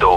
2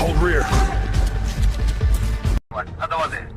Hold rear.